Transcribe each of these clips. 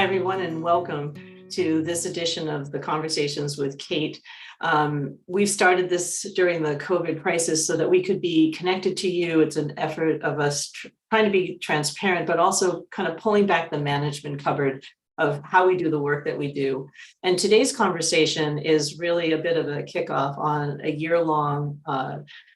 Hi, everyone, and welcome to this edition of the Conversations with Kate. We've started this during the COVID crisis so that we could be connected to you. It's an effort of us trying to be transparent, but also kind of pulling back the management cupboard of how we do the work that we do. And today's conversation is really a bit of a kickoff on a year-long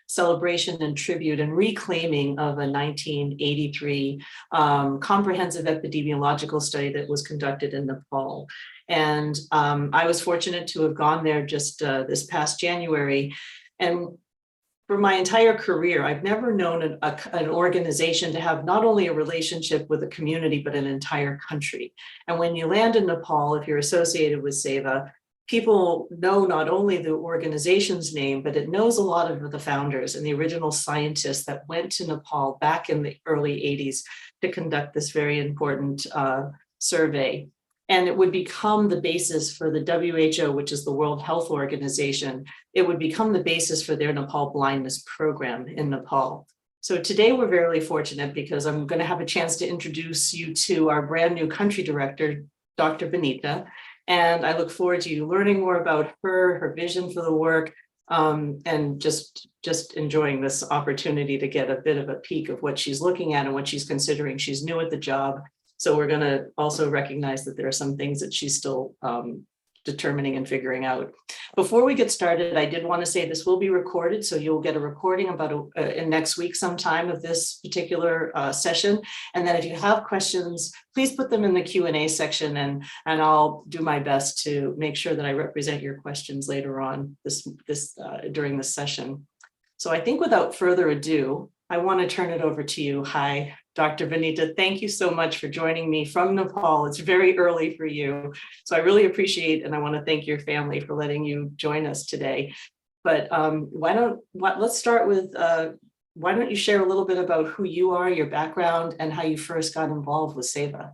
celebration and tribute and reclaiming of a 1983 comprehensive epidemiological study that was conducted in Nepal. And I was fortunate to have gone there just this past January. And for my entire career, I've never known an organization to have not only a relationship with a community, but an entire country. And when you land in Nepal, if you're associated with Seva, people know not only the organization's name, but it knows a lot of the founders and the original scientists that went to Nepal back in the early 80s to conduct this very important survey. And it would become the basis for the WHO, which is the World Health Organization. It would become the basis for their Nepal Blindness program in Nepal. So today we're very fortunate because I'm going to have a chance to introduce you to our brand new country director, Dr. Vanita. And I look forward to you learning more about her vision for the work, and just enjoying this opportunity to get a bit of a peek of what she's looking at and what she's considering. She's new at the job. So we're going to also recognize that there are some things that she's still determining and figuring out. Before we get started, I did want to say this will be recorded, so you'll get a recording about in next week sometime of this particular session. And then if you have questions, please put them in the Q&A section, and I'll do my best to make sure that I represent your questions later on during this session. So I think without further ado, I want to turn it over to you. Hi, Dr. Vanita, thank you so much for joining me from Nepal. It's very early for you, so I really appreciate, and I want to thank your family for letting you join us today. But let's start with, why don't you share a little bit about who you are, your background, and how you first got involved with Seva?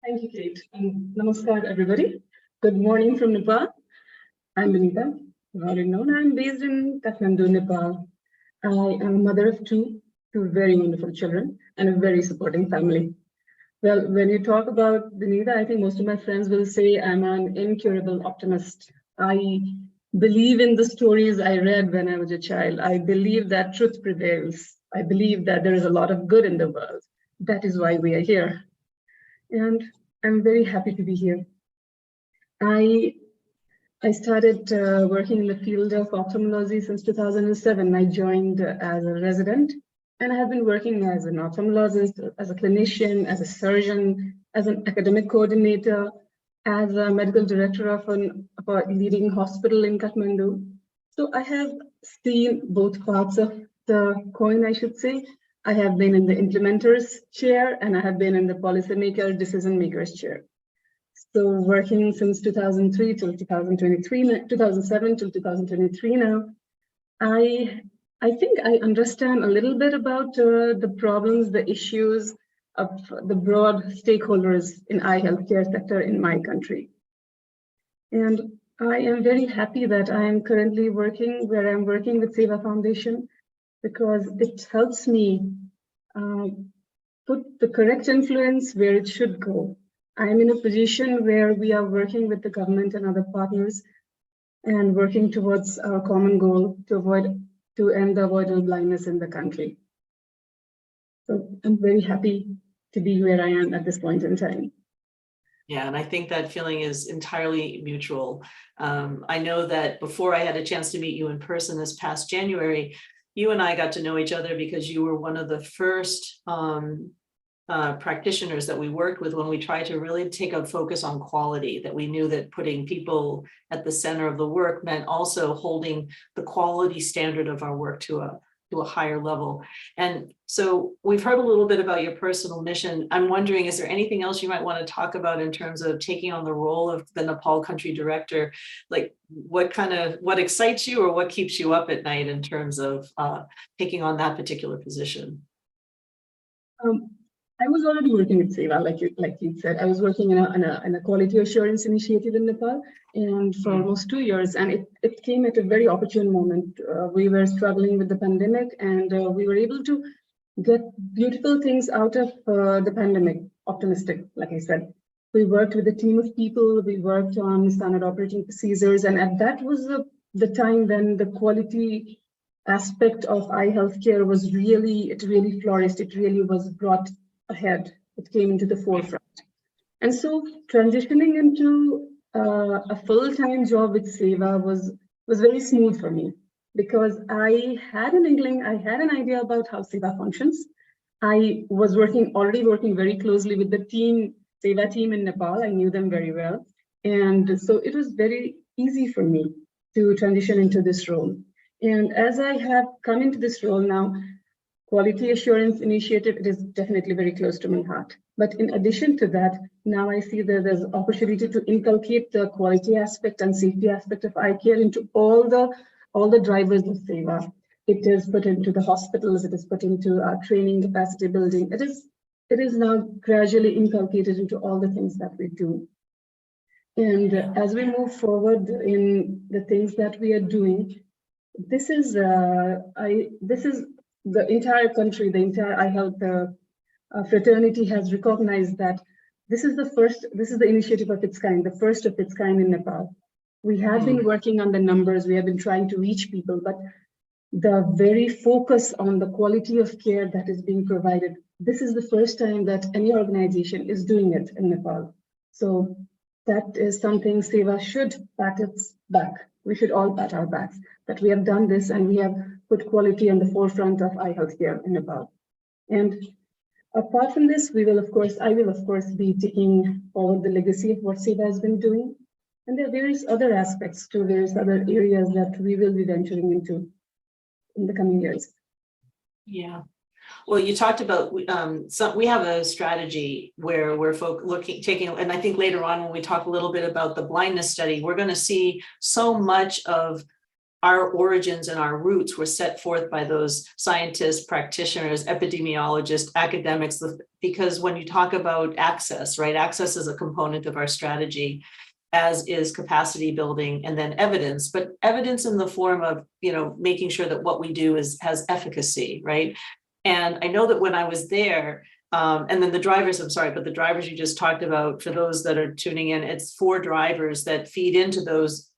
Thank you, Kate. Namaskar, everybody. Good morning from Nepal. I'm Binita. You already know I'm based in Kathmandu, Nepal. I am a mother of two very wonderful children and a very supporting family. Well, when you talk about Binita, I think most of my friends will say I'm an incurable optimist. I believe in the stories I read when I was a child. I believe that truth prevails. I believe that there is a lot of good in the world. That is why we are here. And I'm very happy to be here. I started working in the field of ophthalmology since 2007. I joined as a resident, and I have been working as an ophthalmologist, as a clinician, as a surgeon, as an academic coordinator, as a medical director of a leading hospital in Kathmandu. So I have seen both parts of the coin, I should say. I have been in the implementers chair, and I have been in the policymaker, decision makers chair. So working since 2003 till 2023, 2007 till 2023 now, I think I understand a little bit about the problems, the issues of the broad stakeholders in eye healthcare sector in my country. And I am very happy that I am currently working where I'm working with Seva Foundation, because it helps me put the correct influence where it should go. I'm in a position where we are working with the government and other partners and working towards our common goal to end the avoidable blindness in the country. So I'm very happy to be where I am at this point in time. Yeah, and I think that feeling is entirely mutual. I know that before I had a chance to meet you in person this past January, you and I got to know each other because you were one of the first practitioners that we worked with when we tried to really take a focus on quality, that we knew that putting people at the center of the work meant also holding the quality standard of our work to a higher level. And so we've heard a little bit about your personal mission. I'm wondering, is there anything else you might want to talk about in terms of taking on the role of the Nepal country director? Like what excites you or what keeps you up at night in terms of taking on that particular position? I was already working with Seva, like you said. I was working in a quality assurance initiative in Nepal, and for almost 2 years. And it came at a very opportune moment. We were struggling with the pandemic, and we were able to get beautiful things out of the pandemic. Optimistic, like I said. We worked with a team of people. We worked on standard operating procedures. And that was the time when the quality aspect of eye healthcare was really flourished. It really was brought ahead. It came into the forefront. And so transitioning into a full-time job with Seva was very smooth for me, because I had an inkling, I had an idea about how Seva functions. I was already working very closely with the Seva team in Nepal. I knew them very well. And so it was very easy for me to transition into this role. And as I have come into this role now, quality assurance initiative, it is definitely very close to my heart. But in addition to that, now I see that there's opportunity to inculcate the quality aspect and safety aspect of eye care into all the drivers of Seva. It is put into the hospitals, it is put into our training, capacity building. It is now gradually inculcated into all the things that we do. And as we move forward in the things that we are doing, this is the entire country, the entire eye health fraternity has recognized that this is the initiative of its kind, the first of its kind in Nepal. We have been working on the numbers, we have been trying to reach people, but the very focus on the quality of care that is being provided, this is the first time that any organization is doing it in Nepal. So that is something Seva should pat its back. We should all pat our backs that we have done this and we have put quality on the forefront of eye health care in Nepal. And apart from this, I will of course be taking forward the legacy of what Seva has been doing. And there are various other aspects to various other areas that we will be venturing into in the coming years. Yeah. Well, you talked about we have a strategy where we're taking, and I think later on when we talk a little bit about the blindness study, we're going to see so much of our origins and our roots were set forth by those scientists, practitioners, epidemiologists, academics, because when you talk about access, right, access is a component of our strategy, as is capacity building, and then evidence, but evidence in the form of, making sure that what we do has efficacy, right? And I know that when I was there, and then the drivers you just talked about, for those that are tuning in, it's 4 drivers that feed into those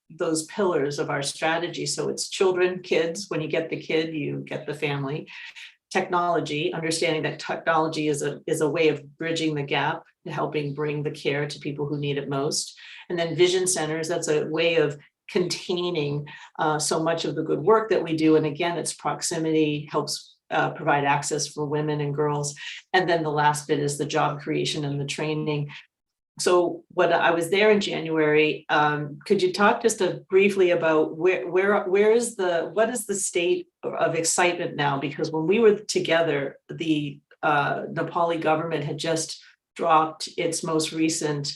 pillars of our strategy. So it's children, kids. When you get the kid, you get the family. Technology, understanding that technology is a way of bridging the gap, helping bring the care to people who need it most. And then vision centers, that's a way of containing so much of the good work that we do. And again, its proximity helps provide access for women and girls. And then the last bit is the job creation and the training. So when I was there in January, could you talk just briefly about what is the state of excitement now? Because when we were together, the Nepali government had just dropped its most recent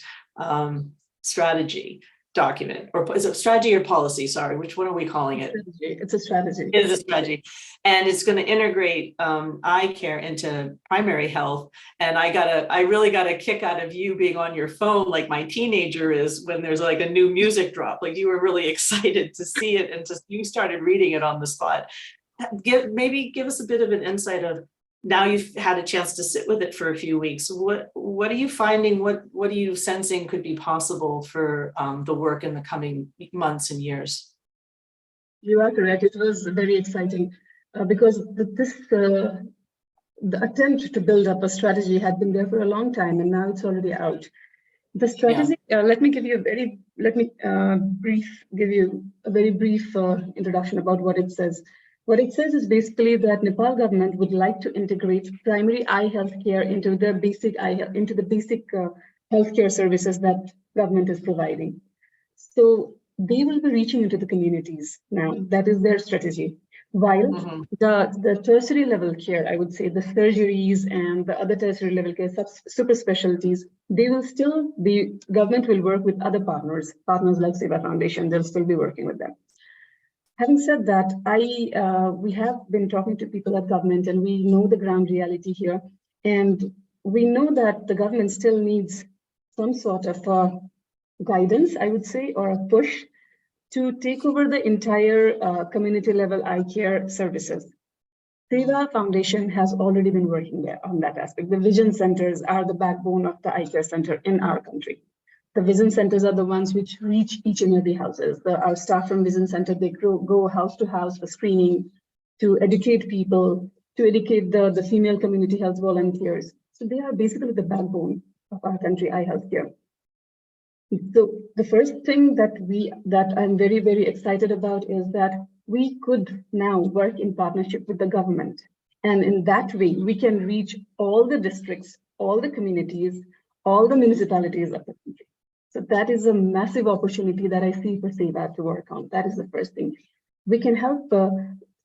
strategy document, or is it strategy or policy? Sorry, which one are we calling it? It's a strategy. It is a strategy. And it's going to integrate eye care into primary health. And I really got a kick out of you being on your phone like my teenager is when there's like a new music drop. Like you were really excited to see it, and you started reading it on the spot. Maybe give us a bit of an insight of, now you've had a chance to sit with it for a few weeks. What are you finding? What are you sensing could be possible for the work in the coming months and years? You are correct. It was very exciting because the attempt to build up a strategy had been there for a long time, and now it's already out. The strategy. Let me give you a very brief introduction about what it says. What it says is basically that Nepal government would like to integrate primary eye health care into the basic healthcare services that government is providing. So they will be reaching into the communities now. That is their strategy. While the tertiary level care, I would say the surgeries and the other tertiary level care, super specialties, the government will work with other partners like Seva Foundation. They'll still be working with them. Having said that, we have been talking to people at government, and we know the ground reality here. And we know that the government still needs some sort of guidance, I would say, or a push to take over the entire community level eye care services. Seva Foundation has already been working there on that aspect. The vision centers are the backbone of the eye care center in our country. The vision centers are the ones which reach each and every houses. Our staff from vision center, they go house to house for screening, to educate people, to educate the female community health volunteers. So they are basically the backbone of our country eye health care. So the first thing that I'm very, very excited about is that we could now work in partnership with the government. And in that way, we can reach all the districts, all the communities, all the municipalities of the country. So that is a massive opportunity that I see for Seva to work on. That is the first thing. We can help,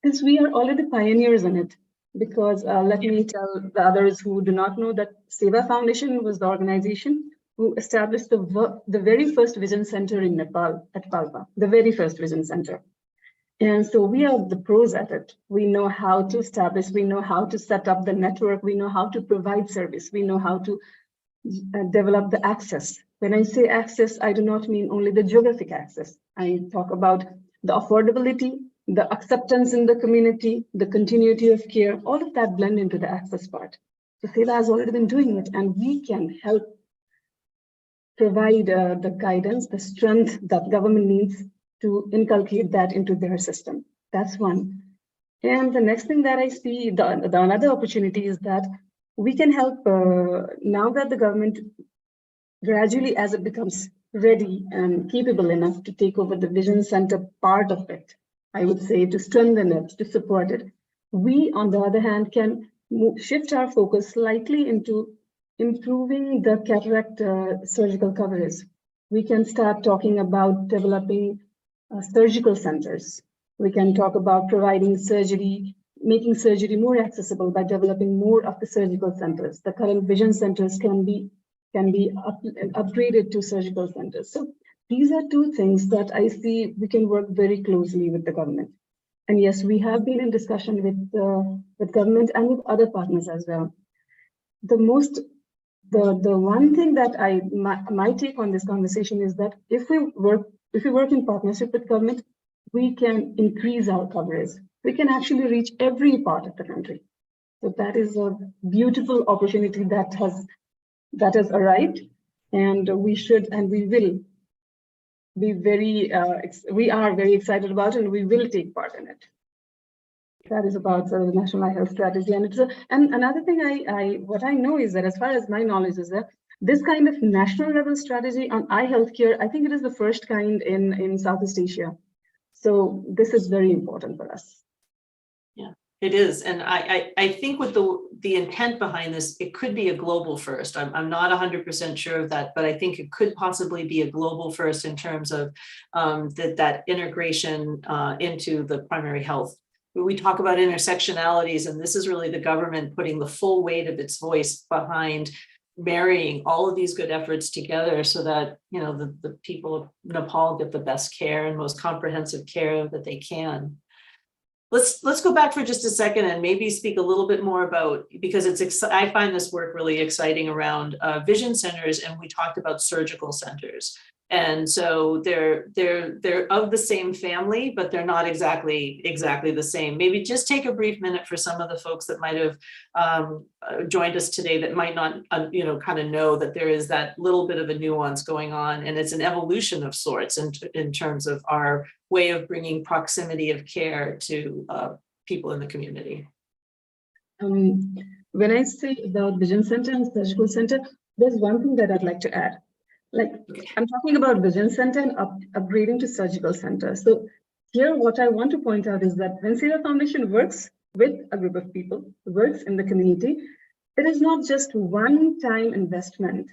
since we are already pioneers in it, because let me tell the others who do not know that Seva Foundation was the organization who established the very first vision center in Nepal at Palpa, the very first vision center. And so we are the pros at it. We know how to establish, we know how to set up the network, we know how to provide service, we know how to develop the access. When I say access, I do not mean only the geographic access. I talk about the affordability, the acceptance in the community, the continuity of care, all of that blend into the access part. So Seva has already been doing it, and we can help provide the guidance, the strength that government needs to inculcate that into their system. That's one. And the next thing that I see, the another opportunity is that we can help now that the government gradually, as it becomes ready and capable enough to take over the vision center part of it, I would say, to strengthen it, to support it. We, on the other hand, can shift our focus slightly into improving the cataract surgical coverage. We can start talking about developing surgical centers. We can talk about providing surgery, making surgery more accessible by developing more of the surgical centers. The current vision centers can be upgraded to surgical centers. So these are two things that I see we can work very closely with the government. And yes, we have been in discussion with government and with other partners as well. The one thing that my take on this conversation is that if we work in partnership with government, we can increase our coverage. We can actually reach every part of the country. So that is a beautiful opportunity that has arrived, and we should and we will be we are very excited about it, and we will take part in it. That is about the National Eye Health Strategy. And another thing what I know is that, as far as my knowledge is, that this kind of national level strategy on eye health care, I think it is the first kind in Southeast Asia. So this is very important for us. Yeah, it is. And I think with the intent behind this, it could be a global first. I'm not 100% sure of that, but I think it could possibly be a global first in terms of that integration into the primary health. We talk about intersectionalities, and this is really the government putting the full weight of its voice behind marrying all of these good efforts together so that, you know, the people of Nepal get the best care and most comprehensive care that they can. Let's go back for just a second and maybe speak a little bit more about, because I find this work really exciting around vision centers, and we talked about surgical centers. And so they're of the same family, but they're not exactly the same. Maybe just take a brief minute for some of the folks that might have joined us today that might not, kind of know that there is that little bit of a nuance going on, and it's an evolution of sorts in terms of our way of bringing proximity of care to people in the community. When I say about vision center and surgical center, there's one thing that I'd like to add. I'm talking about vision center and upgrading to surgical center. So here, what I want to point out is that when Seva Foundation works with a group of people, works in the community, it is not just one-time investment.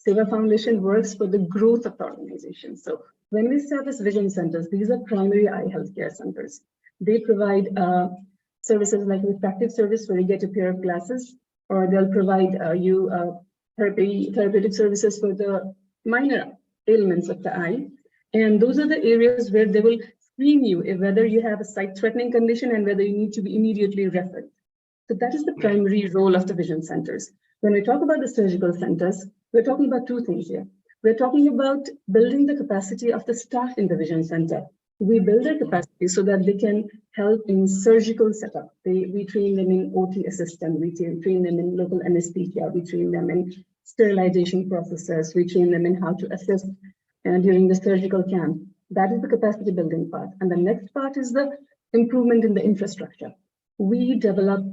Seva Foundation works for the growth of the organization. So when we establish vision centers, these are primary eye health care centers. They provide services like refractive service where you get a pair of glasses, or they'll provide you therapeutic services for the minor ailments of the eye. And those are the areas where they will screen you whether you have a sight-threatening condition and whether you need to be immediately referred. So that is the primary role of the vision centers. When we talk about the surgical centers, we're talking about two things here. We're talking about building the capacity of the staff in the vision center. We build their capacity is so that they can help in surgical setup. We train them in OT assistant, we train them in local anesthesia, we train them in sterilization processes, we train them in how to assist during the surgical camp. That is the capacity building part. And the next part is the improvement in the infrastructure. We develop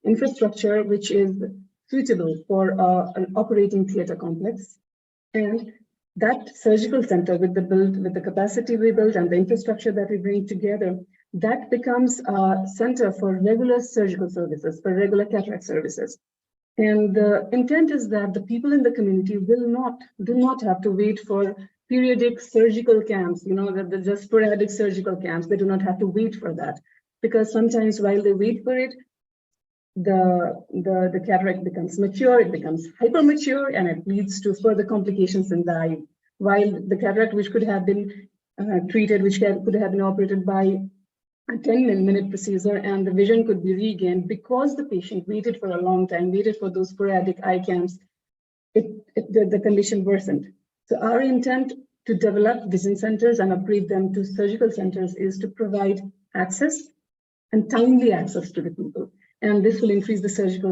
infrastructure which is suitable for an operating theater complex. And that surgical center with the capacity we build and the infrastructure that we bring together, that becomes a center for regular surgical services, for regular cataract services. And the intent is that the people in the community do not have to wait for periodic surgical camps, the sporadic surgical camps. They do not have to wait for that, because sometimes while they wait for it, the cataract becomes mature, it becomes hypermature, and it leads to further complications and die. While the cataract, which could have been treated, which could have been operated by a 10-minute procedure, and the vision could be regained because the patient waited for a long time, waited for those sporadic eye camps, the condition worsened. So our intent to develop vision centers and upgrade them to surgical centers is to provide access and timely access to the people. And this will increase the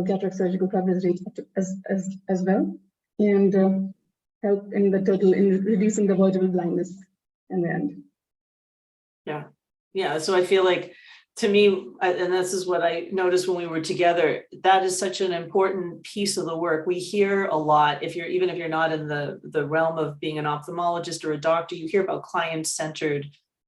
cataract surgical coverage rate as well, and help in reducing the avoidable blindness in the end. Yeah. So I feel like, to me, and this is what I noticed when we were together, that is such an important piece of the work. We hear a lot, even if you're not in the realm of being an ophthalmologist or a doctor, you hear about client-centered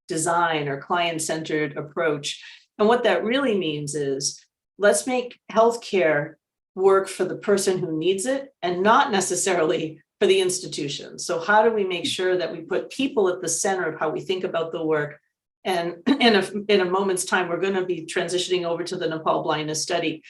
design or client-centered approach. And what that really means is, let's make healthcare work for the person who needs it and not necessarily for the institution. So how do we make sure that we put people at the center of how we think about the work? And in a moment's time, we're going to be transitioning over to the Nepal Blindness Survey,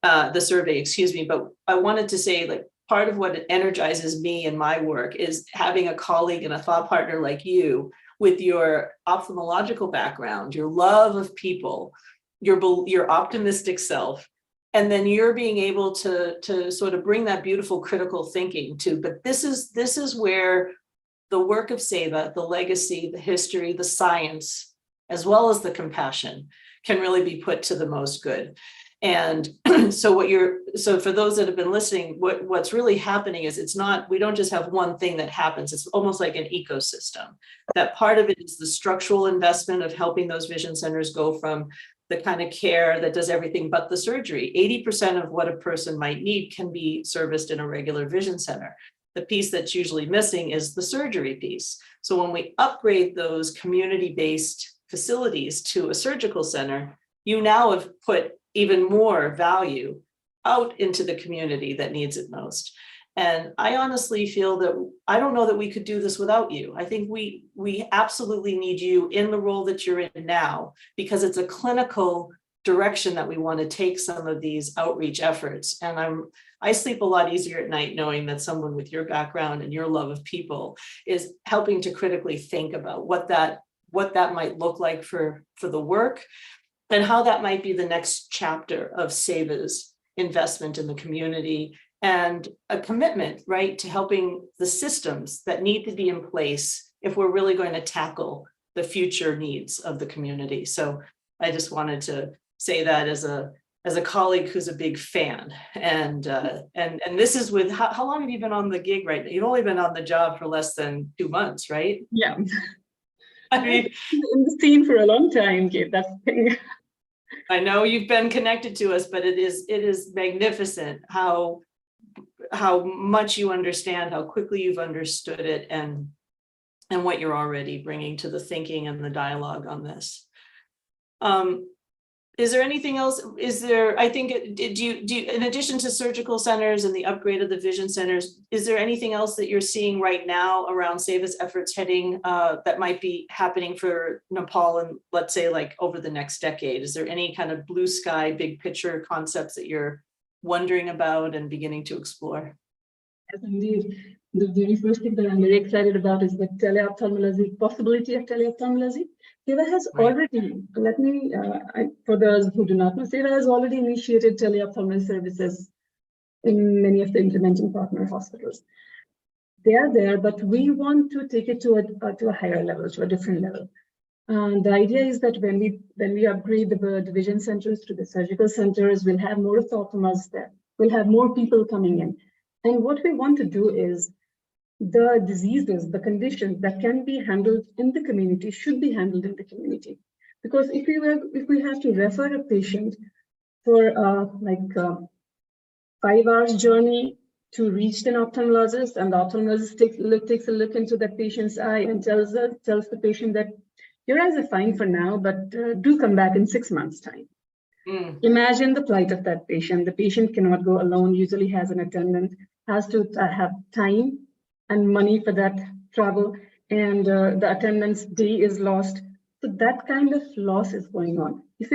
but I wanted to say, like, part of what energizes me in my work is having a colleague and a thought partner like you, with your ophthalmological background, your love of people, your optimistic self, and then you're being able to sort of bring that beautiful critical thinking to. But this is where the work of Seva, the legacy, the history, the science, as well as the compassion, can really be put to the most good. And so for those that have been listening, what's really happening is we don't just have one thing that happens. It's almost like an ecosystem. That part of it is the structural investment of helping those vision centers go from the kind of care that does everything but the surgery. 80% of what a person might need can be serviced in a regular vision center. The piece that's usually missing is the surgery piece. So when we upgrade those community-based facilities to a surgical center, you now have put even more value out into the community that needs it most. And I honestly feel that I don't know that we could do this without you. I think we absolutely need you in the role that you're in now, because it's a clinical direction that we want to take some of these outreach efforts. And I sleep a lot easier at night knowing that someone with your background and your love of people is helping to critically think about what that might look like for the work, and how that might be the next chapter of Seva's investment in the community, and a commitment, right, to helping the systems that need to be in place if we're really going to tackle the future needs of the community. So I just wanted to say that as a colleague who's a big fan. And this is with, how long have you been on the gig right now? You've only been on the job for less than 2 months, right? Yeah. I mean, in the scene for a long time, Kate, that's the thing. I know you've been connected to us, but it is magnificent how much you understand, how quickly you've understood it, and what you're already bringing to the thinking and the dialogue on this. Is there anything else? I think, do you, in addition to surgical centers and the upgrade of the vision centers, is there anything else that you're seeing right now around Seva's efforts heading that might be happening for Nepal, and let's say like over the next decade? Is there any kind of blue sky, big picture concepts that you're wondering about and beginning to explore? Yes, indeed. The very first thing that I'm very excited about is the possibility of teleophthalmology. Seva has already, for those who do not know, Seva has already initiated teleophthalmology services in many of the implementing partner hospitals. They are there, but we want to take it to a higher level, to a different level. The idea is that when we upgrade the vision centers to the surgical centers, we'll have more ophthalmologists there. We'll have more people coming in. And what we want to do is the diseases, the conditions that can be handled in the community should be handled in the community. Because if we have to refer a patient for 5 hours journey to reach an ophthalmologist, and the ophthalmologist takes a look into that patient's eye and tells the patient that your eyes are fine for now, but do come back in 6 months' time. Imagine the plight of that patient. The patient cannot go alone, usually has an attendant, has to have time and money for that travel, and the attendant's day is lost. So that kind of loss is going on. If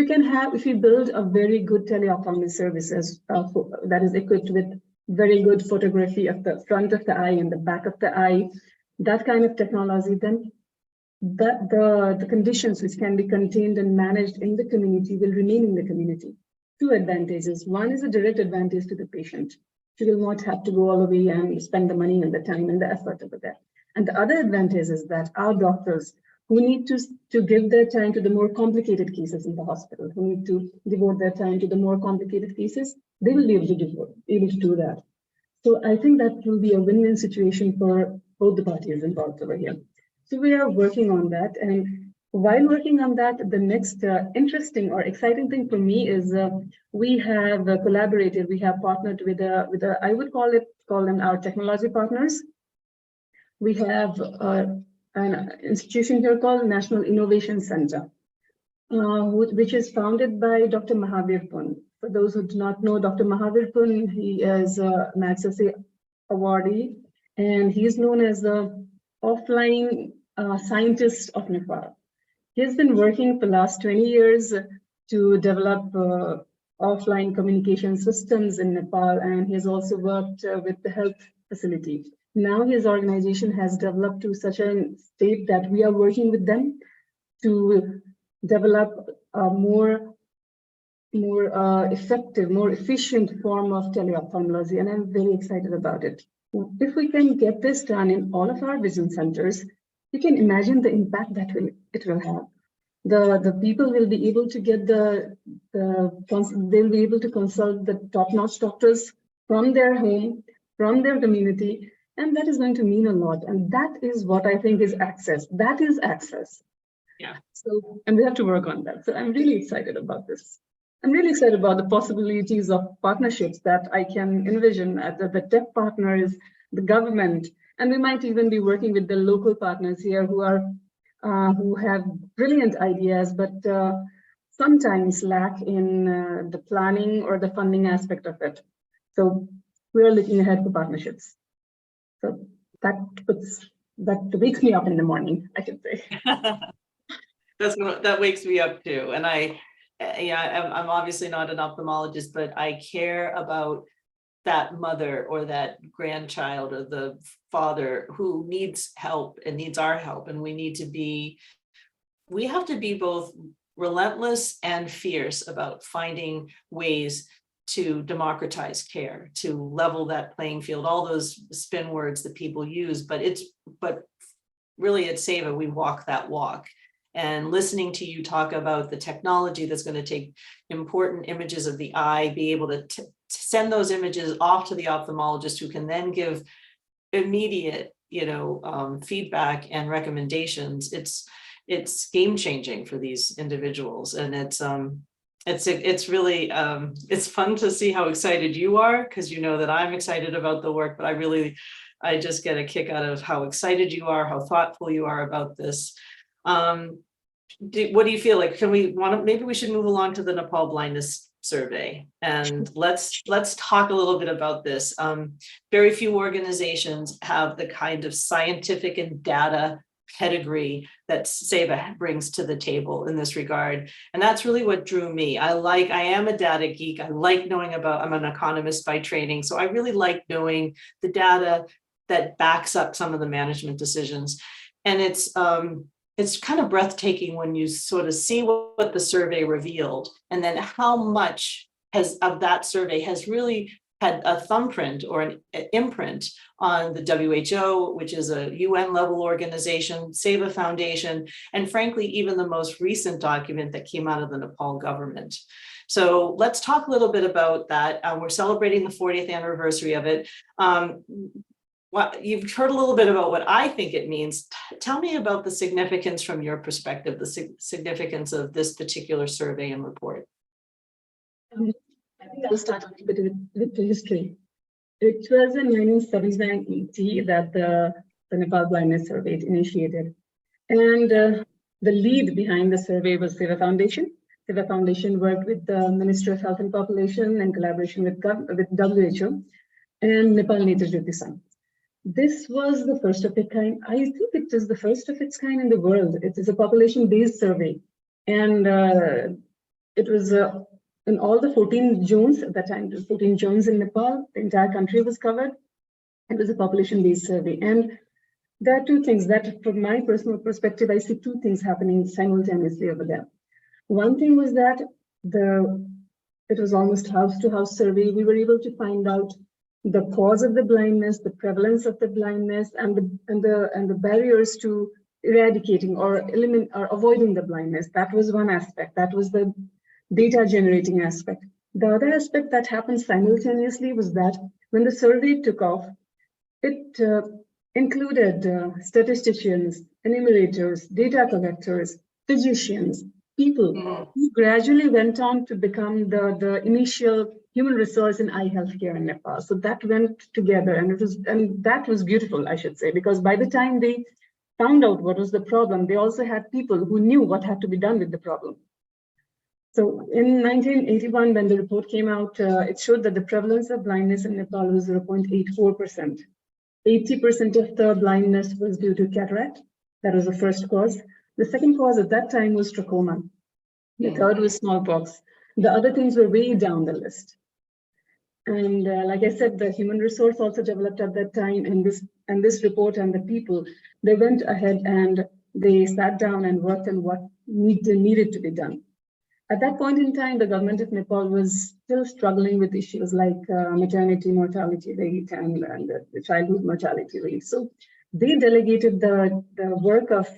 we build a very good teleophthalmic services that is equipped with very good photography of the front of the eye and the back of the eye, that kind of technology, then the conditions which can be contained and managed in the community will remain in the community. 2 advantages. One is a direct advantage to the patient. She will not have to go all the way and spend the money and the time and the effort over there. And the other advantage is that our doctors who need to give their time to the more complicated cases in the hospital, who need to devote their time to the more complicated cases, they will be able to do that. So I think that will be a win-win situation for both the parties involved over here. So we are working on that. And while working on that, the next interesting or exciting thing for me is we have collaborated, we have partnered with I would call them our technology partners. We have an institution here called National Innovation Center, which is founded by Dr. Mahavir Pun. For those who do not know Dr. Mahavir Pun, he is a Magsaysay awardee, and he is known as the offline scientist of Nepal. He has been working for the last 20 years to develop offline communication systems in Nepal, and he has also worked with the health facility. Now his organization has developed to such a state that we are working with them to develop a more effective, more efficient form of teleophthalmology, and I'm very excited about it. If we can get this done in all of our vision centers, you can imagine the impact that it will have. The people will be able to get they'll be able to consult the top-notch doctors from their home, from their community, and that is going to mean a lot. And that is what I think is access. That is access. Yeah. So, and we have to work on that. So I'm really excited about this. I'm really excited about the possibilities of partnerships that I can envision at the tech partners, the government, and we might even be working with the local partners here who have brilliant ideas, but sometimes lack in the planning or the funding aspect of it. So we are looking ahead for partnerships. So that wakes me up in the morning, I should say. That wakes me up too. And I'm obviously not an ophthalmologist, but I care about that mother or that grandchild or the father who needs help and needs our help. And we have to be both relentless and fierce about finding ways to democratize care, to level that playing field, all those spin words that people use, but really at Seva, we walk that walk. And listening to you talk about the technology that's going to take important images of the eye, be able to send those images off to the ophthalmologist who can then give immediate, feedback and recommendations. It's game changing for these individuals, and it's really it's fun to see how excited you are, because you know that I'm excited about the work, but I just get a kick out of how excited you are, how thoughtful you are about this. What do you feel like? Maybe we should move along to the Nepal Blindness Survey, and let's talk a little bit about this. Very few organizations have the kind of scientific and data pedigree that Seva brings to the table in this regard. And that's really what drew me. I am a data geek. I like knowing I'm an economist by training. So I really like knowing the data that backs up some of the management decisions. And it's kind of breathtaking when you sort of see what the survey revealed, and then how much of that survey has had a thumbprint or an imprint on the WHO, which is a UN level organization, Seva Foundation, and frankly, even the most recent document that came out of the Nepal government. So let's talk a little bit about that. We're celebrating the 40th anniversary of it. You've heard a little bit about what I think it means. Tell me about the significance from your perspective, the significance of this particular survey and report. I think I'll start a little bit with the history. It was in 1979-80 that the Nepal Blindness Survey initiated. And the lead behind the survey was Seva Foundation. Seva Foundation worked with the Ministry of Health and Population in collaboration with WHO and Nepal Blindness Survey. This was the first of its kind. I think it is the first of its kind in the world. It is a population-based survey. And it was in all the 14 zones at that time, 14 zones in Nepal, the entire country was covered. It was a population-based survey. And there are two things that, from my personal perspective, I see two things happening simultaneously over there. One thing was that it was almost house-to-house survey. We were able to find out the cause of the blindness, the prevalence of the blindness, and the barriers to eradicating or eliminating or avoiding the blindness. That was one aspect. That was the data generating aspect. The other aspect that happened simultaneously was that when the survey took off, it included statisticians, enumerators, data collectors, physicians, people who gradually went on to become the initial human resource in eye healthcare in Nepal. So that went together, and that was beautiful, I should say, because by the time they found out what was the problem, they also had people who knew what had to be done with the problem. So in 1981, when the report came out, it showed that the prevalence of blindness in Nepal was 0.84%. 80% of the blindness was due to cataract. That was the first cause. The second cause at that time was trachoma. The third was smallpox. The other things were way down the list. And like I said, the human resource also developed at that time, and this report and the people, they went ahead and they sat down and worked on what needed to be done. At that point in time, the government of Nepal was still struggling with issues like maternity mortality rate and the childhood mortality rate. So they delegated the work of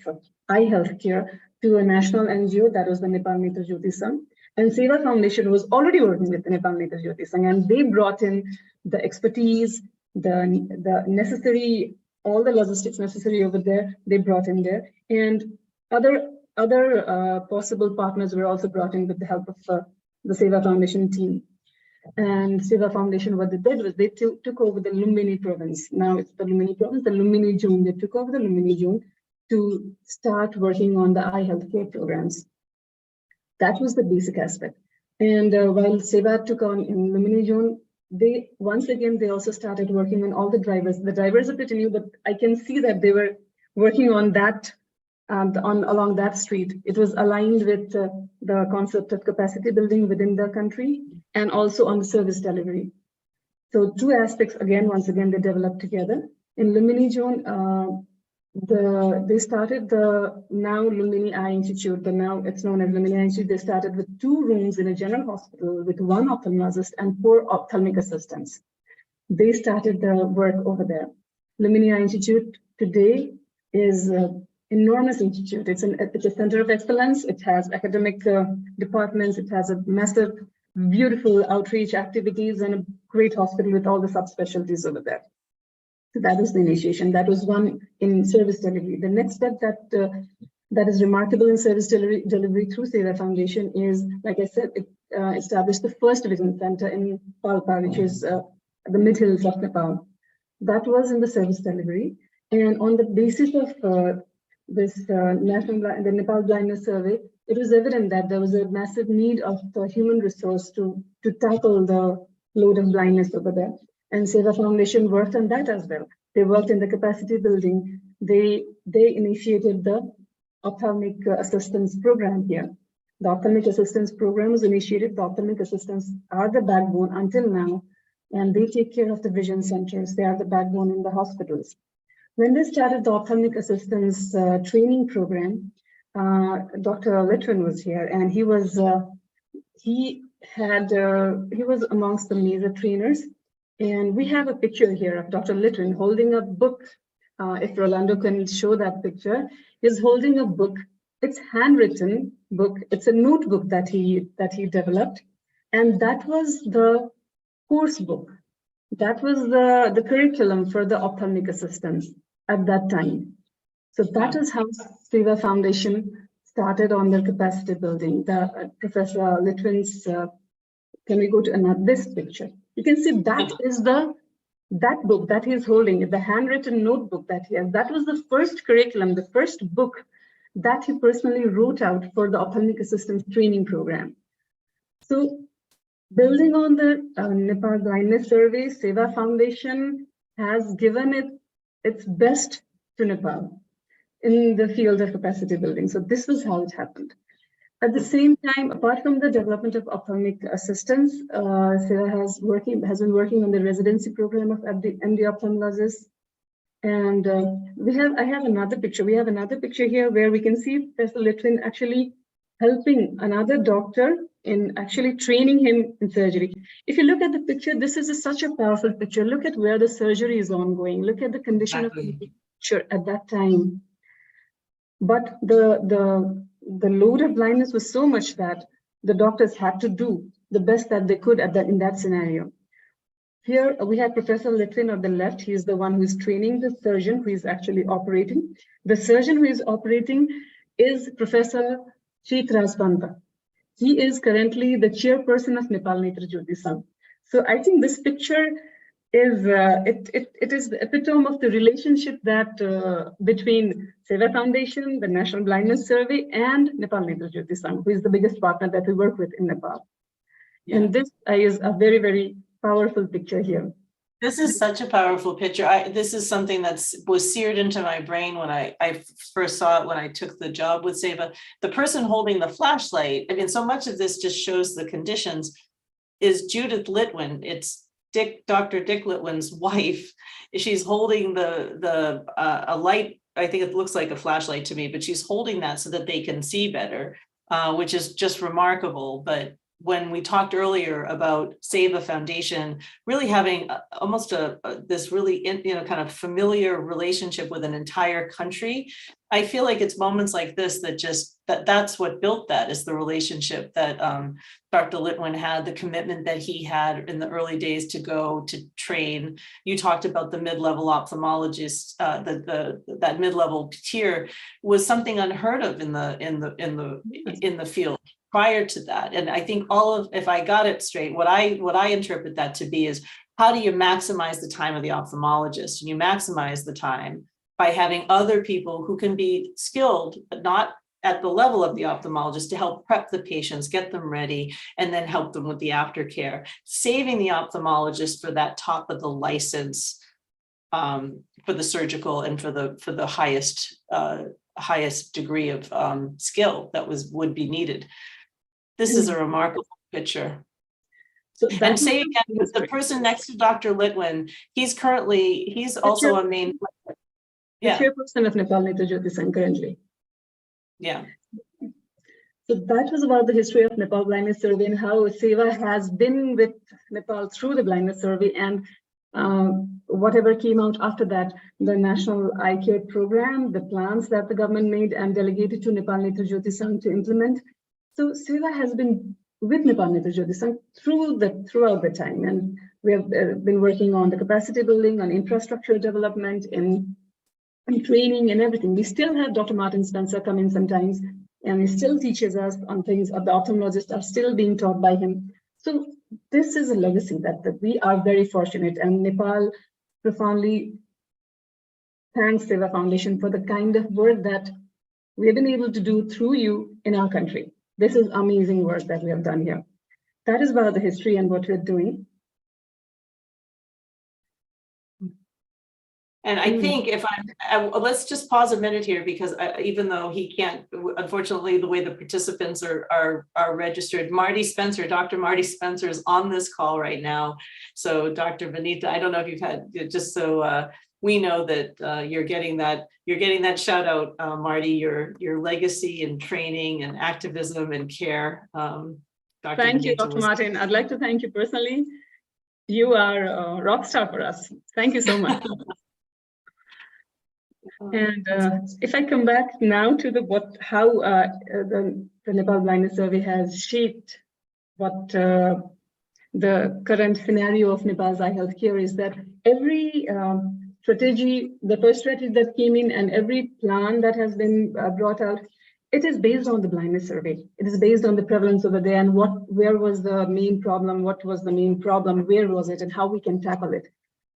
eye healthcare to a national NGO, that was the Nepal Blindness Survey. And Seva Foundation was already working with the Nepal Blindness Survey, and they brought in the expertise, the necessary, all the logistics necessary over there, they brought in there. And other possible partners were also brought in with the help of the Seva Foundation team. And Seva Foundation, what they did was they took over the Lumbini province. Now it's the Lumbini province, the Lumbini zone. They took over the Lumbini zone to start working on the eye healthcare programs. That was the basic aspect. And while Seva took on in Lumbini zone, they also started working on all the drivers. The drivers are pretty new, but I can see that they were working on that along that street. It was aligned with the concept of capacity building within the country and also on the service delivery. So two aspects, once again, they developed together. In Lumbini zone, they started the now Lumbini Eye Institute, now it's known as Lumbini Eye Institute. They started with 2 rooms in a general hospital with 1 ophthalmologist and 4 ophthalmic assistants. They started the work over there. Lumbini Eye Institute today is enormous institute. It's a center of excellence. It has academic departments. It has a massive, beautiful outreach activities and a great hospital with all the subspecialties over there. So that was the initiation. That was one in service delivery. The next step that is remarkable in service delivery through Seva Foundation is, like I said, it established the first vision center in Palpa, which is the mid-hills of Nepal. That was in the service delivery. And on the basis of the Nepal Blindness Survey, it was evident that there was a massive need of the human resource to tackle the load of blindness over there. And Seva Foundation worked on that as well. They worked in the capacity building. They initiated the ophthalmic assistance program here. The ophthalmic assistance program was initiated. The ophthalmic assistants are the backbone until now, and they take care of the vision centers. They are the backbone in the hospitals. When they started the ophthalmic assistance training program, Dr. Litwin was here, and he was amongst the major trainers. And we have a picture here of Dr. Litwin holding a book. If Rolando can show that picture, he's holding a book. It's handwritten book. It's a notebook that he developed, and that was the course book. That was the curriculum for the ophthalmic assistants at that time. So that is how Seva Foundation started on their capacity building. The Professor Litwin's. Can we go to this picture? You can see that is that book that he's holding, the handwritten notebook that he has. That was the first curriculum, the first book that he personally wrote out for the ophthalmic assistance training program. So building on the Nepal Blindness Survey, Seva Foundation has given its best to Nepal in the field of capacity building. So this was how it happened. At the same time, apart from the development of ophthalmic assistance, Seva has been working on the residency program of MD ophthalmologists. And I have another picture. We have another picture here where we can see Professor Litwin actually helping another doctor in actually training him in surgery. If you look at the picture, this is such a powerful picture. Look at where the surgery is ongoing. Look at the condition of the picture at that time. But the load of blindness was so much that the doctors had to do the best that they could in that scenario. Here we have Professor Litwin on the left. He is the one who is training the surgeon who is actually operating. The surgeon who is operating is Professor Chitrasbanda. He is currently the chairperson of Nepal Netra Jyoti Sangh. So I think this picture is it is the epitome of the relationship that between Seva Foundation, the National Blindness Survey, and Nepal Netra Jyoti Sangh, who is the biggest partner that we work with in Nepal. Yeah. And this is a very, very powerful picture here. This is such a powerful picture. This is something that was seared into my brain when I first saw it when I took the job with Seva. The person holding the flashlight, I mean, so much of this just shows the conditions, is Judith Litwin. It's Dr. Dick Litwin's wife. She's holding a light. I think it looks like a flashlight to me, but she's holding that so that they can see better, which is just remarkable. But when we talked earlier about Seva Foundation really having almost this really kind of familiar relationship with an entire country, I feel like it's moments like this that's what built that, is the relationship that Dr. Litwin had, the commitment that he had in the early days to go to train. You talked about the mid-level ophthalmologist, that mid-level tier was something unheard of in the field prior to that. And I think if I got it straight, what I interpret that to be is, how do you maximize the time of the ophthalmologist? And you maximize the time by having other people who can be skilled, but not at the level of the ophthalmologist, to help prep the patients, get them ready, and then help them with the aftercare, saving the ophthalmologist for that top of the license for the surgical and for the highest degree of skill that would be needed. This is a remarkable picture. So and say again, the person next to Dr. Litwin, he's also a main. The chairperson of Nepal Netra Jyoti Sangh currently. Yeah. So that was about the history of Nepal Blindness Survey and how Seva has been with Nepal through the Blindness Survey, and whatever came out after that, the National Eye Care Program, the plans that the government made and delegated to Nepal Netra Jyoti Sangh to implement. So Seva has been with Nepal Netra Jyoti Sangh throughout the time, and we have been working on the capacity building, on infrastructure development, in training and everything. We still have Dr. Martin Spencer come in sometimes, and he still teaches us on things. The ophthalmologists are still being taught by him. So this is a legacy that we are very fortunate, and Nepal profoundly thanks Seva Foundation for the kind of work that we have been able to do through you in our country. This is amazing work that we have done here. That is about the history and what we're doing. And I think let's just pause a minute here, because even though he can't, unfortunately, the way the participants are registered, Dr. Marty Spencer is on this call right now. So Dr. Vanita, I don't know if you've had, just so we know that you're getting that shout out, Marty, your legacy and training and activism and care. Thank you, Dr. Martin. I'd like to thank you personally. You are a rock star for us. Thank you so much. And if I come back now to how the Nepal Blindness Survey has shaped what the current scenario of Nepal's eye healthcare is, that every strategy, the first strategy that came in and every plan that has been brought out, it is based on the blindness survey. It is based on the prevalence over there and where was the main problem, what was the main problem, where was it, and how we can tackle it.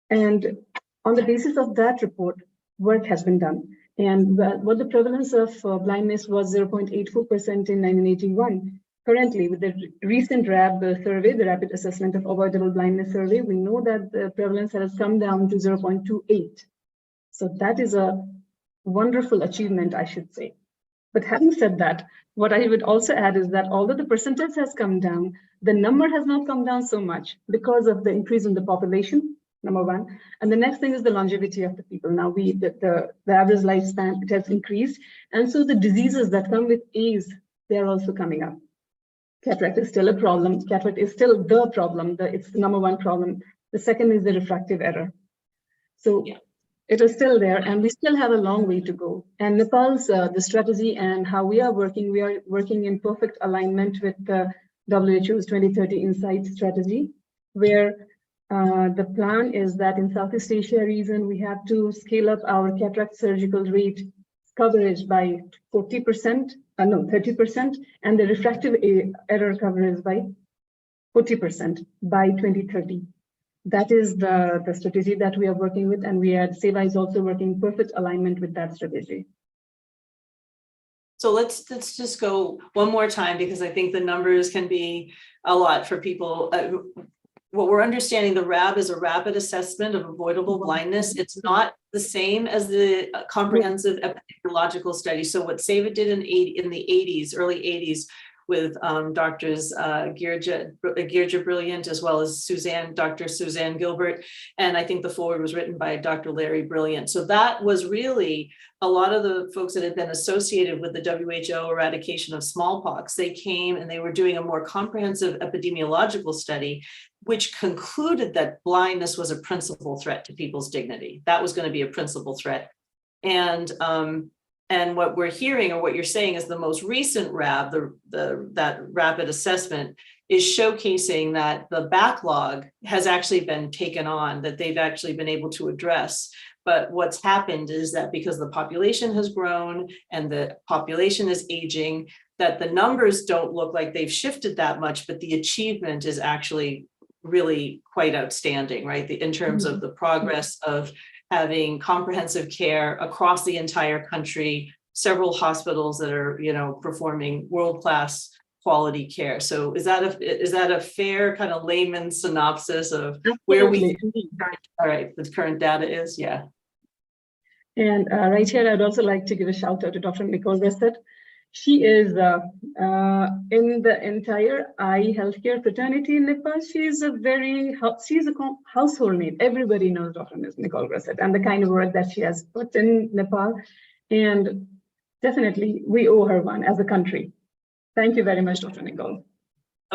And on the basis of that report, work has been done. And what the prevalence of blindness was 0.84% in 1981. Currently, with the recent RAB survey, the Rapid Assessment of Avoidable Blindness Survey, we know that the prevalence has come down to 0.28. So that is a wonderful achievement, I should say. But having said that, what I would also add is that although the percentage has come down, the number has not come down so much because of the increase in the population, number one. And the next thing is the longevity of the people. Now the average lifespan, it has increased. And so the diseases that come with age, they're also coming up. Cataract is still a problem. Cataract is still the problem. It's the number one problem. The second is the refractive error. So it is still there, and we still have a long way to go. And Nepal's the strategy and how we are working in perfect alignment with the WHO's 2030 Insight strategy, where the plan is that in Southeast Asia region, we have to scale up our cataract surgical rate coverage by 30%, and the refractive error coverage by 40% by 2030. That is the strategy that we are working with, and we at Seva is also working in perfect alignment with that strategy. So let's just go one more time, because I think the numbers can be a lot for people. What we're understanding, the RAB is a rapid assessment of avoidable blindness. It's not the same as the comprehensive epidemiological study. So what Seva did in the 80s, early 80s, with doctors Girja Brilliant, as well as Dr. Suzanne Gilbert. And I think the foreword was written by Dr. Larry Brilliant. So that was really a lot of the folks that had been associated with the WHO eradication of smallpox. They came and they were doing a more comprehensive epidemiological study, which concluded that blindness was a principal threat to people's dignity. That was going to be a principal threat. And what we're hearing, or what you're saying, is the most recent RAB, that rapid assessment, is showcasing that the backlog has actually been taken on, that they've actually been able to address. But what's happened is that because the population has grown and the population is aging, that the numbers don't look like they've shifted that much, but the achievement is actually really quite outstanding, right? In terms of the progress of having comprehensive care across the entire country, several hospitals that are, performing world-class quality care. So is that a fair kind of layman synopsis of where we the current data is? Yeah. And right here, I'd also like to give a shout out to Dr. Nicole Dandridge. She is in the entire eye healthcare fraternity in Nepal. She's a household name. Everybody knows Dr. Nicole Dandridge and the kind of work that she has put in Nepal. And definitely, we owe her one as a country. Thank you very much, Dr. Nicole.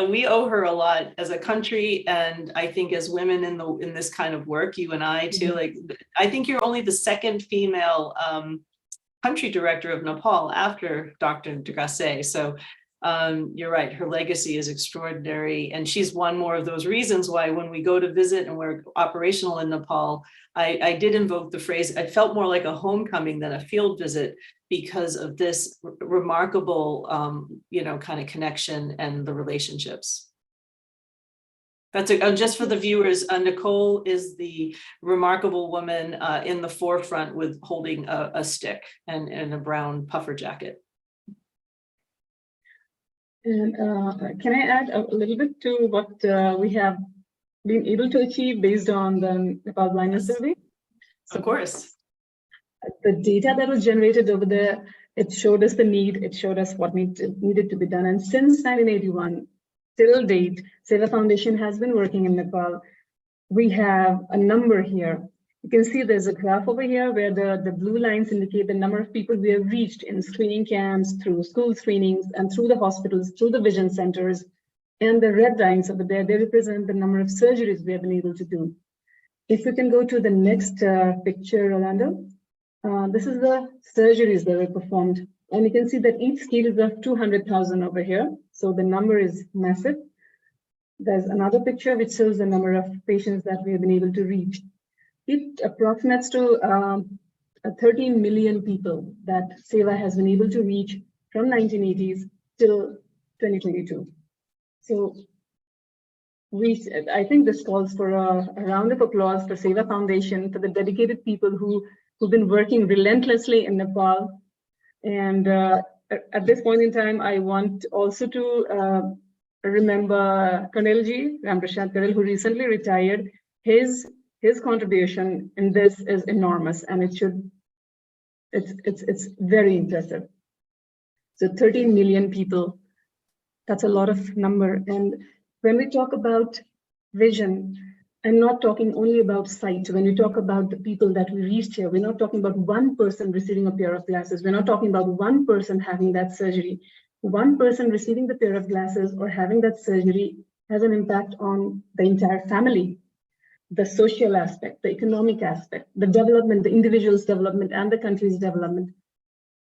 We owe her a lot as a country, and I think as women in this kind of work, you and I too. Like, I think you're only the second female country director of Nepal after Dr. Dandridge. So you're right, her legacy is extraordinary. And she's one more of those reasons why when we go to visit and we're operational in Nepal, I did invoke the phrase, I felt more like a homecoming than a field visit because of this remarkable, kind of connection and the relationships. That's just for the viewers. Nicole is the remarkable woman in the forefront with holding a stick and a brown puffer jacket. And can I add a little bit to what we have been able to achieve based on the Nepal Blindness Survey? So, of course. The data that was generated over there, it showed us the need, it showed us what needed to be done. And since 1981, till date, Seva Foundation has been working in Nepal. We have a number here. You can see there's a graph over here where the blue lines indicate the number of people we have reached in screening camps, through school screenings, and through the hospitals, through the vision centers. And the red lines over there, they represent the number of surgeries we have been able to do. If we can go to the next picture, Rolando. This is the surgeries that were performed. And you can see that each scale is of 200,000 over here. So the number is massive. There's another picture which shows the number of patients that we have been able to reach. It approximates to 13 million people that Seva has been able to reach from 1980s till 2022. So I think this calls for a round of applause for Seva Foundation, for the dedicated people who've been working relentlessly in Nepal. And at this point in time, I want also to remember Colonel-ji, Ramprasad Karel, who recently retired. His contribution in this is enormous, and it's very impressive. So 13 million people, that's a lot of number. And when we talk about vision, I'm not talking only about sight. When we talk about the people that we reached here, we're not talking about one person receiving a pair of glasses. We're not talking about one person having that surgery. One person receiving the pair of glasses or having that surgery has an impact on the entire family, the social aspect, the economic aspect, the development, the individual's development, and the country's development.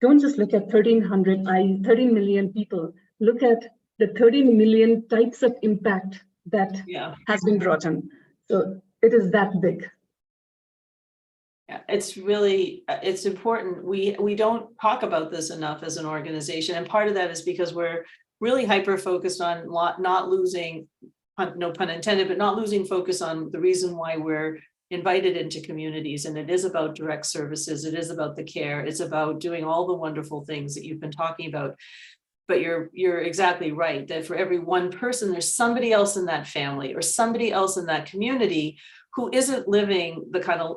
Don't just look at 13 million people. Look at the 13 million types of impact that has been brought in. So it is that big. Yeah, it's really, it's important. We don't talk about this enough as an organization. And part of that is because we're really hyper-focused on not losing, no pun intended, but not losing focus on the reason why we're invited into communities. And it is about direct services. It is about the care. It's about doing all the wonderful things that you've been talking about. But you're exactly right that for every one person, there's somebody else in that family or somebody else in that community who isn't living the kind of,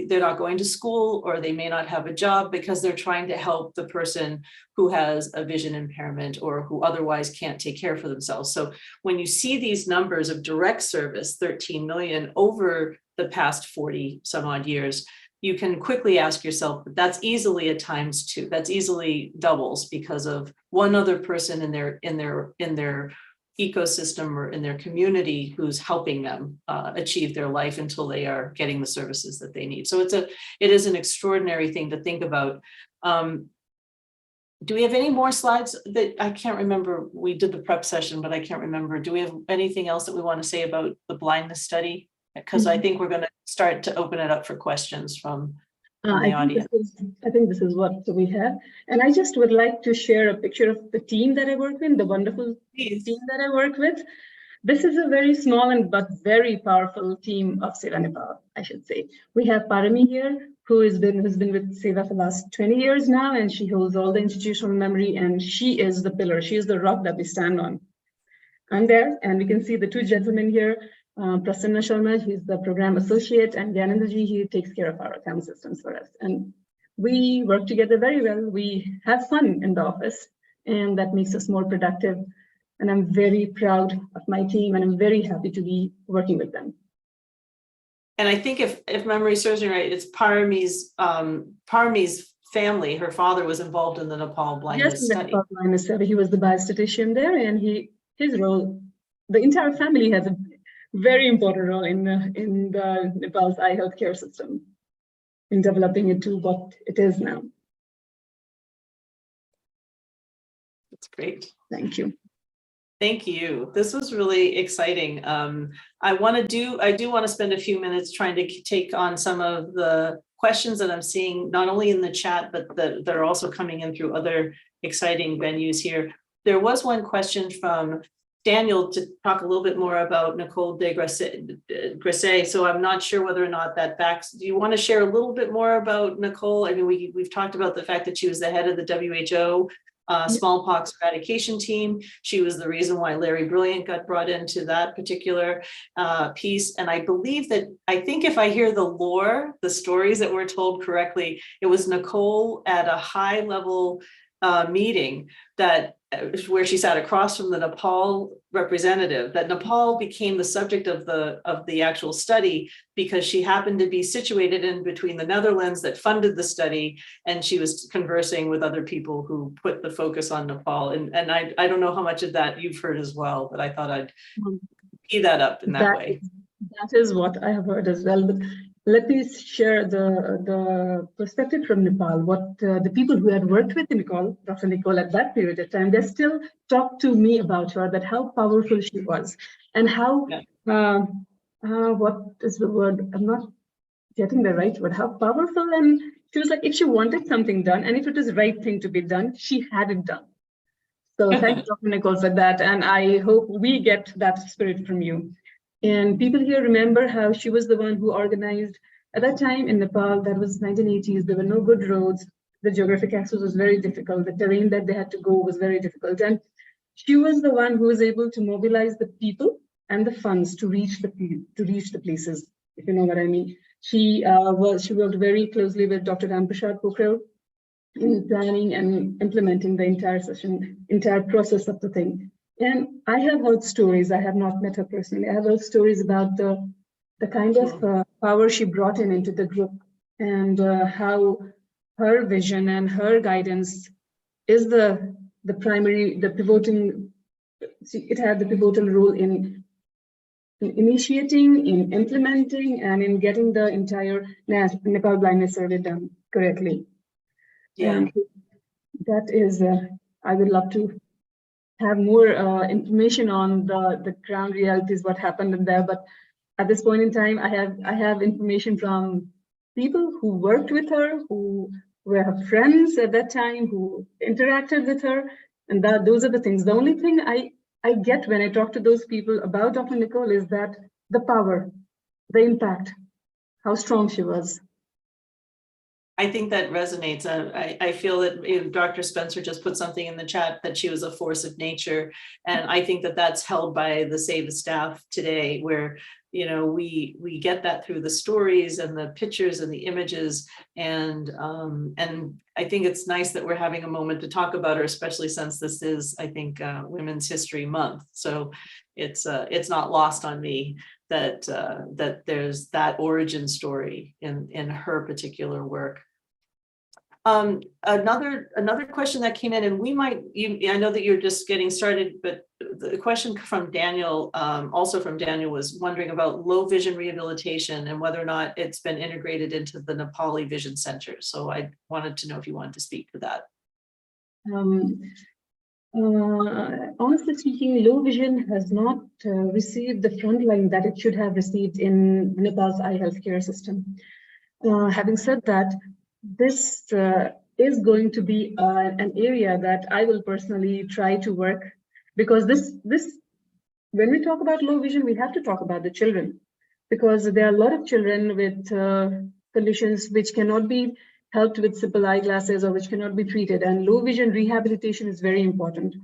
they're not going to school, or they may not have a job because they're trying to help the person who has a vision impairment or who otherwise can't take care for themselves. So when you see these numbers of direct service, 13 million over the past 40 some odd years, you can quickly ask yourself, that's easily a ×2. That's easily doubles because of one other person in their ecosystem or in their community who's helping them achieve their life until they are getting the services that they need. So it is an extraordinary thing to think about. Do we have any more slides that I can't remember? We did the prep session, but I can't remember. Do we have anything else that we want to say about the blindness study? Because I think we're going to start to open it up for questions from the audience. I think this is what we have. And I just would like to share a picture of the team that I work with, the wonderful team that I work with. This is a very small but very powerful team of Seva Nepal, I should say. We have Parami here, who's been with Seva for the last 20 years now, and she holds all the institutional memory, and she is the pillar. She is the rock that we stand on. I'm there, and we can see the two gentlemen here. Prasanna Sharma, he's the program associate, and Gyanandaji, he takes care of our account systems for us. And we work together very well. We have fun in the office, and that makes us more productive. And I'm very proud of my team, and I'm very happy to be working with them. And I think if memory serves me right, it's Parami's family. Her father was involved in the Nepal Blindness Study. Nepal Blindness Study. He was the biostatistician there, and his role, the entire family has a very important role in the Nepal's eye health care system, in developing it to what it is now. That's great. Thank you. Thank you. This was really exciting. I do want to spend a few minutes trying to take on some of the questions that I'm seeing, not only in the chat, but that are also coming in through other exciting venues here. There was one question from Daniel to talk a little bit more about Nicole Dandridge. So I'm not sure whether or not that backs. Do you want to share a little bit more about Nicole? I mean, we've talked about the fact that she was the head of the WHO smallpox eradication team. She was the reason why Larry Brilliant got brought into that particular piece. And I believe that, I think if I hear the lore, the stories that were told correctly, it was Nicole at a high level meeting that where she sat across from the Nepal representative, that Nepal became the subject of the actual study because she happened to be situated in between the Netherlands that funded the study, and she was conversing with other people who put the focus on Nepal. And I don't know how much of that you've heard as well, but I thought I'd key that up in that way. That is what I have heard as well. But let me share the perspective from Nepal. What the people who had worked with Dr. Nicole at that period of time, they still talk to me about her, that how powerful she was, and how, what is the word? I'm not getting the right word, how powerful. And she was like, if she wanted something done, and if it was the right thing to be done, she had it done. So thank you, Dr. Nicole, for that. And I hope we get that spirit from you. And people here remember how she was the one who organized, at that time in Nepal, that was 1980s, there were no good roads. The geographic access was very difficult. The terrain that they had to go was very difficult. And she was the one who was able to mobilize the people and the funds to reach the places, if you know what I mean. She worked very closely with Dr. Ramprasad Pokhrel in planning and implementing the entire process of the thing. And I have heard stories, I have not met her personally, I have heard stories about the kind of power she brought into the group, and how her vision and her guidance is the pivoting, it had the pivotal role in initiating, in implementing, and in getting the entire Nepal Blindness Survey done correctly. Yeah. And that is, I would love to have more information on the ground realities, what happened in there. But at this point in time, I have information from people who worked with her, who were her friends at that time, who interacted with her, and those are the things. The only thing I get when I talk to those people about Dr. Nicole is that the power, the impact, how strong she was. I think that resonates. I feel that Dr. Spencer just put something in the chat that she was a force of nature. And I think that that's held by the Seva staff today, where, we get that through the stories and the pictures and the images. And I think it's nice that we're having a moment to talk about her, especially since this is, I think, Women's History Month. So it's not lost on me that there's that origin story in her particular work. Another question that came in, and I know that you're just getting started, but the question from Daniel, also from Daniel, was wondering about low vision rehabilitation and whether or not it's been integrated into the Nepali Vision Center. So I wanted to know if you wanted to speak to that. Honestly speaking, low vision has not received the frontline that it should have received in Nepal's eye healthcare system. Having said that, this is going to be an area that I will personally try to work, because when we talk about low vision, we have to talk about the children, because there are a lot of children with conditions which cannot be helped with simple eyeglasses, or which cannot be treated, and low vision rehabilitation is very important.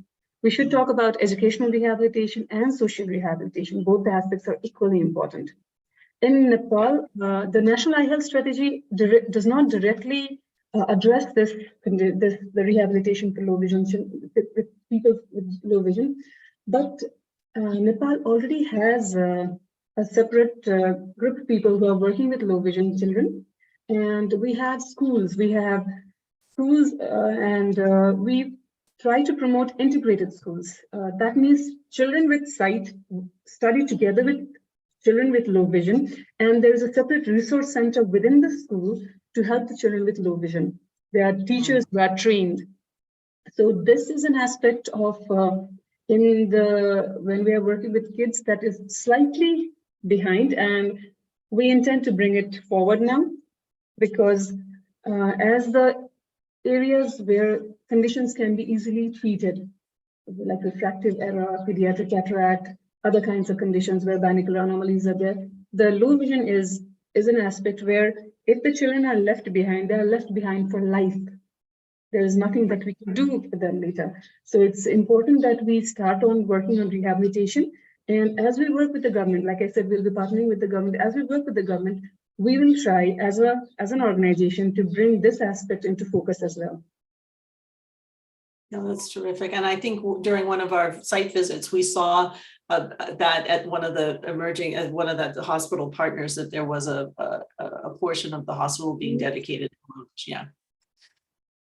We should talk about educational rehabilitation and social rehabilitation. Both the aspects are equally important. In Nepal, the National Eye Health Strategy does not directly address the rehabilitation for low vision, with people with low vision, but Nepal already has a separate group of people who are working with low vision children. And we have schools, and we try to promote integrated schools. That means children with sight study together with children with low vision, and there is a separate resource center within the school to help the children with low vision. There are teachers who are trained. So this is an aspect of when we are working with kids that is slightly behind, and we intend to bring it forward now, because as the areas where conditions can be easily treated, like refractive error, pediatric cataract, other kinds of conditions where binocular anomalies are there, the low vision is an aspect where if the children are left behind, they are left behind for life. There is nothing that we can do for them later. So it's important that we start on working on rehabilitation. And as we work with the government, like I said, we'll be partnering with the government. As we work with the government, we will try as an organization to bring this aspect into focus as well. No, that's terrific. And I think during one of our site visits, we saw that at one of the the hospital partners, that there was a portion of the hospital being dedicated to wellness. Yeah.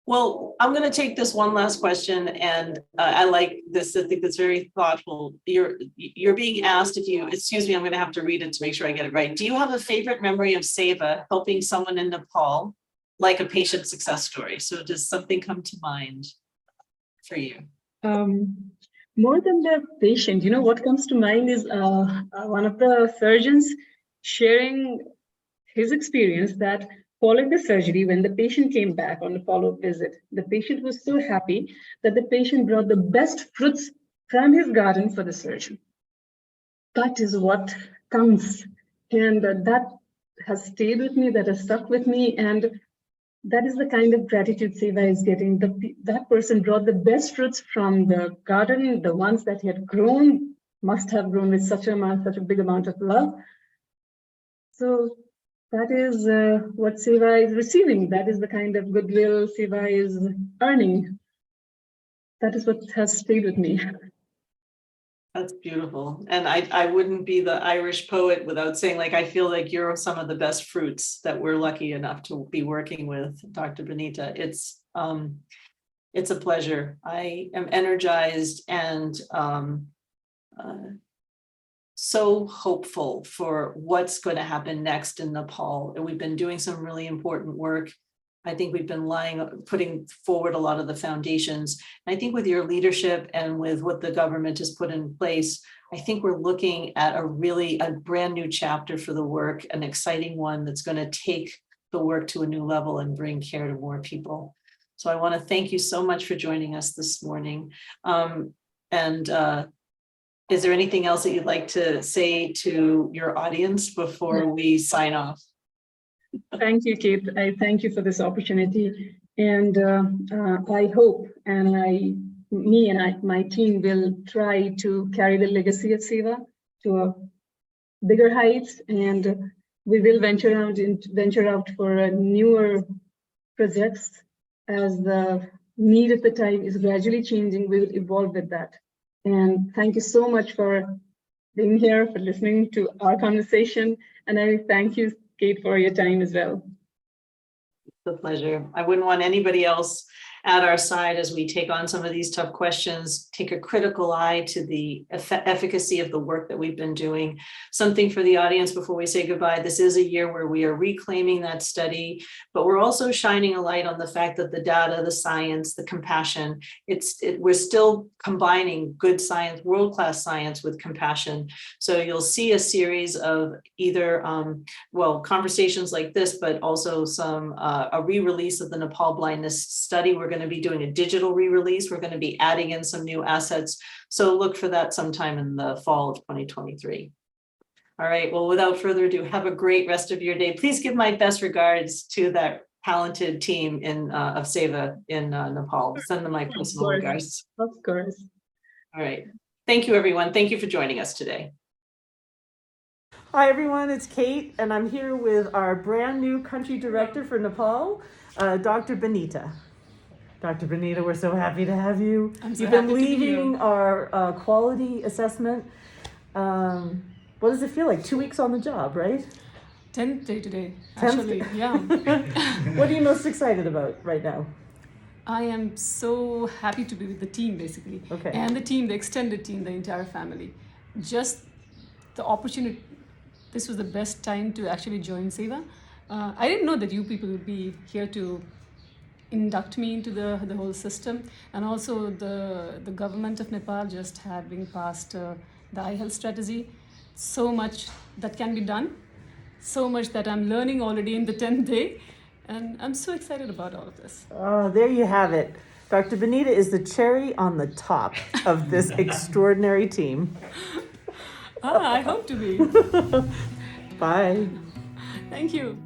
Well, I'm going to take this one last question, and I like this. I think that's very thoughtful. You're being asked if you, excuse me, I'm going to have to read it to make sure I get it right. Do you have a favorite memory of Seva helping someone in Nepal, like a patient success story? So does something come to mind for you? More than the patient, what comes to mind is one of the surgeons sharing his experience that following the surgery, when the patient came back on the follow-up visit, the patient was so happy that the patient brought the best fruits from his garden for the surgeon. That is what counts. And that has stayed with me, that has stuck with me. And that is the kind of gratitude Seva is getting. That person brought the best fruits from the garden, the ones that he had grown, must have grown with such a big amount of love. So that is what Seva is receiving. That is the kind of goodwill Seva is earning. That is what has stayed with me. That's beautiful. And I wouldn't be the Irish poet without saying, like, I feel like you're some of the best fruits that we're lucky enough to be working with, Dr. Binita. It's a pleasure. I am energized and so hopeful for what's going to happen next in Nepal. And we've been doing some really important work. I think we've been putting forward a lot of the foundations. I think with your leadership and with what the government has put in place, I think we're looking at a brand new chapter for the work, an exciting one that's going to take the work to a new level and bring care to more people. So I want to thank you so much for joining us this morning. Is there anything else that you'd like to say to your audience before we sign off? Thank you, Kate. I thank you for this opportunity. And I hope, and my team will try to carry the legacy of Seva to a bigger heights, and we will venture out for newer projects as the need at the time is gradually changing. We will evolve with that. And thank you so much for being here, for listening to our conversation. And I thank you, Kate, for your time as well. It's a pleasure. I wouldn't want anybody else at our side as we take on some of these tough questions, take a critical eye to the efficacy of the work that we've been doing. Something for the audience before we say goodbye. This is a year where we are reclaiming that study, but we're also shining a light on the fact that the data, the science, the compassion, we're still combining good science, world-class science with compassion. So you'll see a series of either, conversations like this, but also a re-release of the Nepal Blindness study. We're going to be doing a digital re-release. We're going to be adding in some new assets. So look for that sometime in the fall of 2023. All right. Well, without further ado, have a great rest of your day. Please give my best regards to that talented team of Seva in Nepal. Send them my personal regards. Of course. All right. Thank you, everyone. Thank you for joining us today. Hi, everyone. It's Kate, and I'm here with our brand new country director for Nepal, Dr. Binita. Dr. Vanita, we're so happy to have you. You've been leading our quality assessment. What does it feel like? 2 weeks on the job, right? 10th day today, actually. Yeah. What are you most excited about right now? I am so happy to be with the team, basically. Okay. And the team, the extended team, the entire family. Just the opportunity. This was the best time to actually join Seva. I didn't know that you people would be here to induct me into the whole system, and also the government of Nepal just having passed the eye health strategy. So much that can be done, so much that I'm learning already in the 10th day, and I'm so excited about all of this. Oh, there you have it. Dr. Binita is the cherry on the top of this extraordinary team. I hope to be. Bye. Thank you.